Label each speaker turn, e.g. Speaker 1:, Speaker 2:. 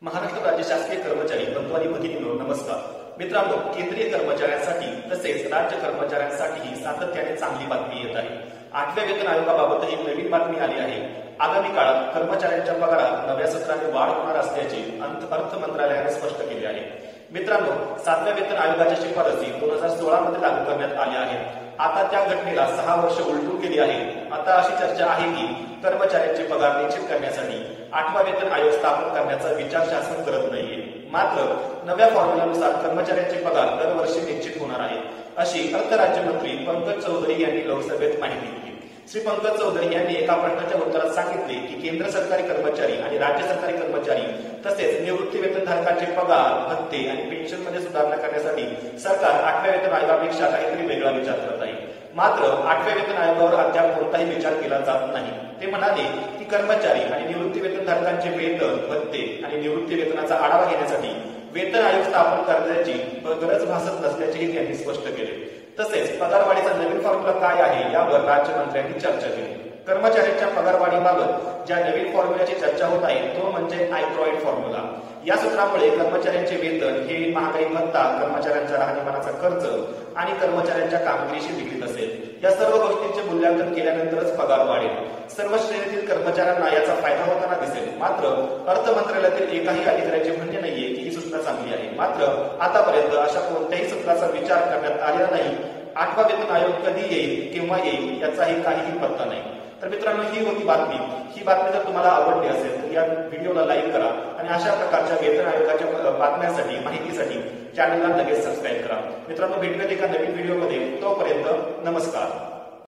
Speaker 1: महाराष्ट्र राज्य शासकीय कर्मचारी बंधू आणि भगिनींनो नमस्कार. मित्रांनो, केंद्रीय कर्मचाऱ्यांसाठी तसेच राज्य कर्मचाऱ्यांसाठीही सातत्याने चांगली बातमी येत आहे. 8व्या वेतन आयोगाबाबतही नवीन बातमी आली आहे. आगामी काळात कर्मचाऱ्यांच्या पगारात नव्या सत्राने वाढ होणार असल्याचे अर्थ मंत्रालयाने स्पष्ट केले आहे. मित्रांनो, 7व्या वेतन आयोगाच्या शिफारसी 2016 मध्ये लागू करण्यात आल्या आहेत. आता त्या घटनेला 6 वर्ष उलटून गेली आहेत. आता अशी चर्चा आहे की कर्मचाऱ्यांचे पगार निश्चित करण्यासाठी 8वा वेतन आयोग स्थापन करण्याचा विचार शासन करत नाहीये. मात्र नव्या फॉर्म्युल्यानुसार कर्मचाऱ्यांचे पगार दरवर्षी निश्चित होणार आहे, अशी अर्थ राज्यमंत्री पंकज चौधरी यांनी लोकसभेत माहिती दिली. श्री पंकज चौधरी यांनी एका प्रश्नाच्या उत्तरात सांगितले की केंद्र सरकारी कर्मचारी आणि राज्य सरकारी कर्मचारी तसेच निवृत्ती वेतनधारकांचे पगार, भत्ते आणि पेन्शन मध्ये सुधारणा करण्यासाठी सरकार 8व्या वेतन आयोगापेक्षा काहीतरी वेगळा विचार करत आहे. मात्र 8व्या वेतन आयोगावर अद्याप कोणताही विचार केला जात नाही. ते म्हणाले की कर्मचारी आणि निवृत्ती वेतनधारकांचे वेतन, भत्ते आणि निवृत्ती वेतनाचा आढावा घेण्यासाठी वेतन आयोग स्थापन करण्याची गरज भासत नसल्याचेही त्यांनी स्पष्ट केले. तसेच पगारवाढीचा नवीन फॉर्म्युला काय आहे यावर राज्यमंत्र्यांनी चर्चा केली. कर्मचाऱ्यांच्या पगारवाढीबाबत ज्या नवीन फॉर्म्युल्याची चर्चा होत आहे तो म्हणजे आयक्रॉइड फॉर्म्युला. या सूत्रामुळे कर्मचाऱ्यांचे वेतन हे महागाई भत्ता, कर्मचाऱ्यांच्या राहणीमानाचा खर्च आणि कर्मचाऱ्यांच्या कामगिरीशी निगडीत असेल. या सर्व गोष्टींचे मूल्यांकन केल्यानंतरच पगार वाढेल. सर्व श्रेणीतील कर्मचाऱ्यांना याचा फायदा होताना दिसेल. मात्र अर्थ मंत्रालयातील एकाही अधिकाऱ्याचे म्हणणे नाहीये की ही सूत्र चांगली आहे. मात्र आतापर्यंत अशा कोणत्याही सूत्राचा विचार करण्यात आलेला नाही. 8वा वेतन आयोग कधी येईल, केव्हा येईल याचाही काहीही पत्ता नाही. तर मित्रांनो, ही होती बातमी. ही बातमी जर तुम्हाला आवडली असेल तर या व्हिडिओला लाईक करा आणि अशा प्रकारच्या वेतन आयोगाच्या बातम्यांसाठी, माहितीसाठी चॅनलला लगेच सबस्क्राईब करा. मित्रांनो, भेटूयात एका नवीन व्हिडिओमध्ये. तोपर्यंत नमस्कार.